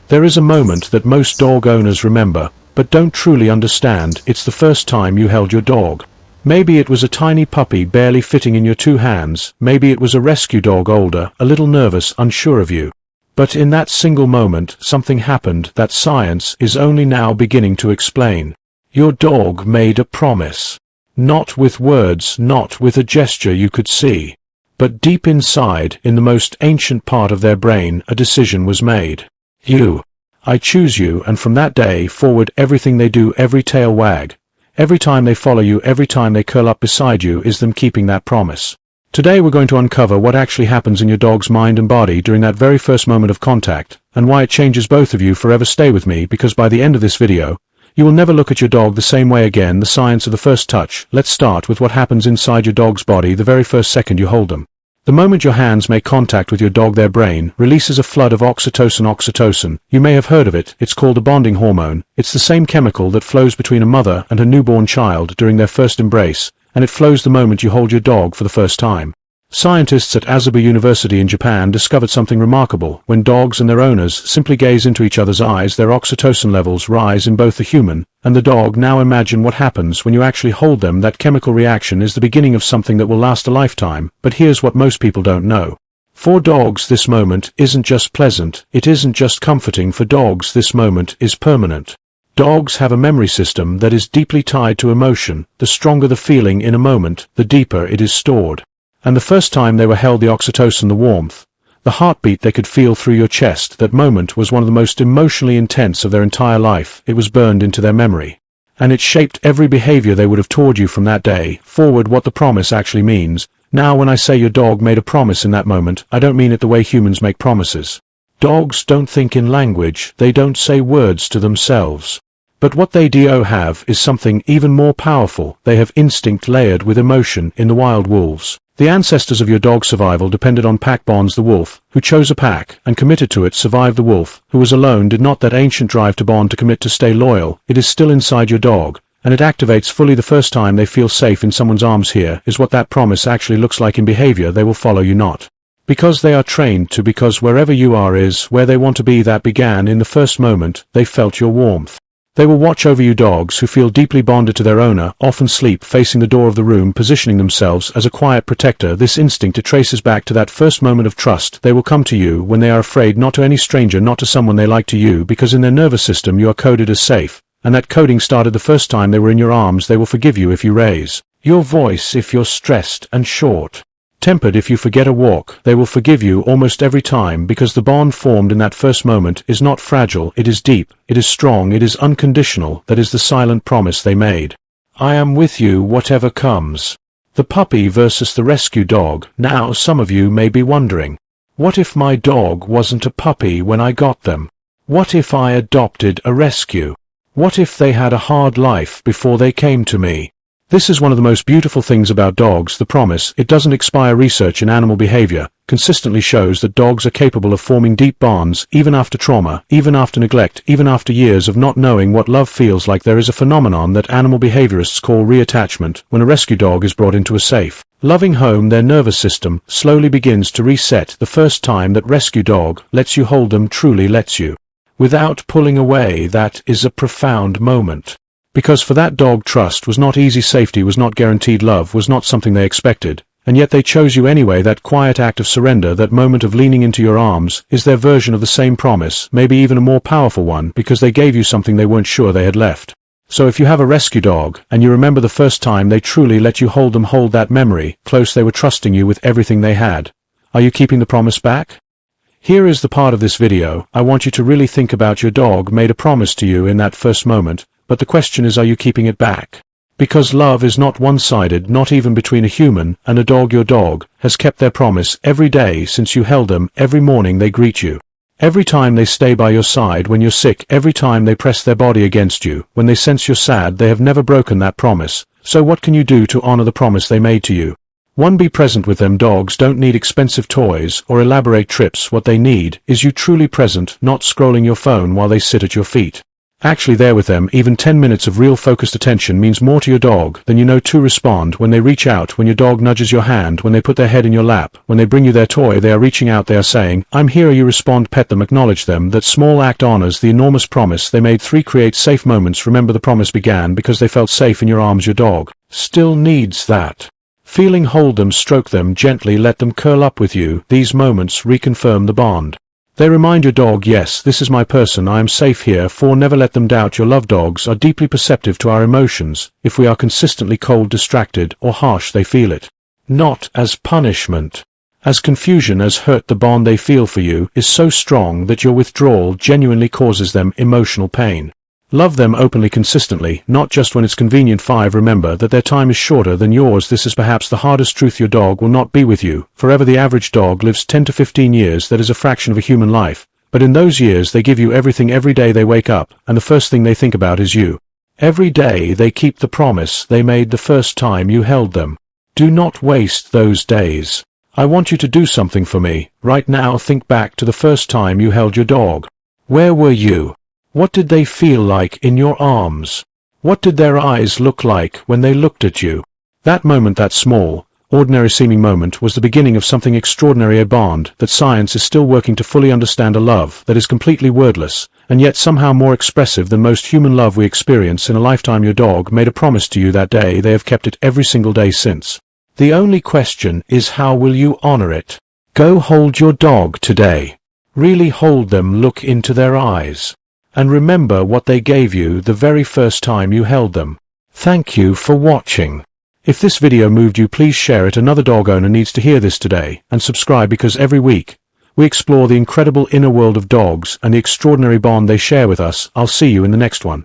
There is a moment that most dog owners remember, but don't truly understand. It's the first time you held your dog. Maybe it was a tiny puppy barely fitting in your two hands, maybe it was a rescue dog older, a little nervous, unsure of you. But in that single moment, something happened that science is only now beginning to explain. Your dog made a promise. Not with words, not with a gesture you could see. But deep inside, in the most ancient part of their brain, a decision was made. You. I choose you, and from that day forward everything they do, every tail wag, every time they follow you, every time they curl up beside you is them keeping that promise. Today we're going to uncover what actually happens in your dog's mind and body during that very first moment of contact, and why it changes both of you forever. Stay with me, because by the end of this video, you will never look at your dog the same way again. The science of the first touch. Let's start with what happens inside your dog's body the very first second you hold them. The moment your hands make contact with your dog, their brain releases a flood of oxytocin. Oxytocin, you may have heard of it, it's called a bonding hormone. It's the same chemical that flows between a mother and her newborn child during their first embrace, and it flows the moment you hold your dog for the first time. Scientists at Asabu University in Japan discovered something remarkable. When dogs and their owners simply gaze into each other's eyes, their oxytocin levels rise in both the human and the dog. Now imagine what happens when you actually hold them. That chemical reaction is the beginning of something that will last a lifetime. But here's what most people don't know. For dogs, this moment isn't just pleasant, it isn't just comforting. For dogs, this moment is permanent. Dogs have a memory system that is deeply tied to emotion. The stronger the feeling in a moment, the deeper it is stored. And the first time they were held, the oxytocin, the warmth, the heartbeat they could feel through your chest, that moment was one of the most emotionally intense of their entire life. It was burned into their memory. And it shaped every behavior they would have toward you from that day forward. What the promise actually means. Now when I say your dog made a promise in that moment, I don't mean it the way humans make promises. Dogs don't think in language, they don't say words to themselves. But what they do have is something even more powerful. They have instinct layered with emotion. In the wild wolves, the ancestors of your dog's survival depended on pack bonds. The wolf, who chose a pack and committed to it, survived. The wolf, who was alone, did not. That ancient drive to bond, to commit, to stay loyal, it is still inside your dog, and it activates fully the first time they feel safe in someone's arms. Here is what that promise actually looks like in behavior. They will follow you not because they are trained to, because wherever you are is where they want to be. That began in the first moment they felt your warmth. They will watch over you. Dogs who feel deeply bonded to their owner often sleep facing the door of the room, positioning themselves as a quiet protector. This instinct, it traces back to that first moment of trust. They will come to you when they are afraid, not to any stranger, not to someone they like, to you, because in their nervous system you are coded as safe, and that coding started the first time they were in your arms. They will forgive you if you raise your voice, if you're stressed and short tempered, if you forget a walk. They will forgive you almost every time, because the bond formed in that first moment is not fragile, it is deep, it is strong, it is unconditional. That is the silent promise they made. I am with you whatever comes. The puppy versus the rescue dog. Now some of you may be wondering, what if my dog wasn't a puppy when I got them? What if I adopted a rescue? What if they had a hard life before they came to me? This is one of the most beautiful things about dogs. The promise, it doesn't expire. Research in animal behavior consistently shows that dogs are capable of forming deep bonds, even after trauma, even after neglect, even after years of not knowing what love feels like. There is a phenomenon that animal behaviorists call reattachment. When a rescue dog is brought into a safe, loving home, their nervous system slowly begins to reset. The first time that rescue dog lets you hold them, truly lets you, without pulling away, that is a profound moment. Because for that dog, trust was not easy, safety was not guaranteed, love was not something they expected, and yet they chose you anyway. That quiet act of surrender, that moment of leaning into your arms, is their version of the same promise, maybe even a more powerful one, because they gave you something they weren't sure they had left. So if you have a rescue dog, and you remember the first time they truly let you hold them, hold that memory close. They were trusting you with everything they had. Are you keeping the promise back? Here is the part of this video I want you to really think about. Your dog made a promise to you in that first moment. But the question is, are you keeping it back? Because love is not one-sided, not even between a human and a dog. Your dog has kept their promise every day since you held them. Every morning they greet you. Every time they stay by your side when you're sick. Every time they press their body against you. When they sense you're sad, they have never broken that promise. So what can you do to honor the promise they made to you? 1. Be present with them. Dogs don't need expensive toys or elaborate trips. What they need is you truly present, not scrolling your phone while they sit at your feet. Actually there with them. Even 10 minutes of real focused attention means more to your dog than you know to respond. When they reach out, when your dog nudges your hand, when they put their head in your lap, when they bring you their toy, they are reaching out, they are saying, I'm here. You respond, pet them, acknowledge them. That small act honors the enormous promise they made. 3. Create safe moments. Remember, the promise began because they felt safe in your arms. Your dog still needs that feeling. Hold them, stroke them gently, let them curl up with you. These moments reconfirm the bond. They remind your dog, yes, this is my person, I am safe here. 4. Never let them doubt your love. Dogs are deeply perceptive to our emotions. If we are consistently cold, distracted, or harsh, they feel it. Not as punishment, as confusion, as hurt. The bond they feel for you is so strong that your withdrawal genuinely causes them emotional pain. Love them openly, consistently, not just when it's convenient. 5. Remember that their time is shorter than yours. This is perhaps the hardest truth. Your dog will not be with you forever. The average dog lives 10 to 15 years. That is a fraction of a human life. But in those years they give you everything. Every day they wake up, and the first thing they think about is you. Every day they keep the promise they made the first time you held them. Do not waste those days. I want you to do something for me right now. Think back to the first time you held your dog. Where were you? What did they feel like in your arms? What did their eyes look like when they looked at you? That moment, that small, ordinary seeming moment, was the beginning of something extraordinary. A bond that science is still working to fully understand. A love that is completely wordless, and yet somehow more expressive than most human love we experience in a lifetime. Your dog made a promise to you that day. They have kept it every single day since. The only question is, how will you honor it? Go hold your dog today. Really hold them, look into their eyes, and remember what they gave you the very first time you held them. Thank you for watching. If this video moved you, please share it. Another dog owner needs to hear this today. And subscribe, because every week we explore the incredible inner world of dogs and the extraordinary bond they share with us. I'll see you in the next one.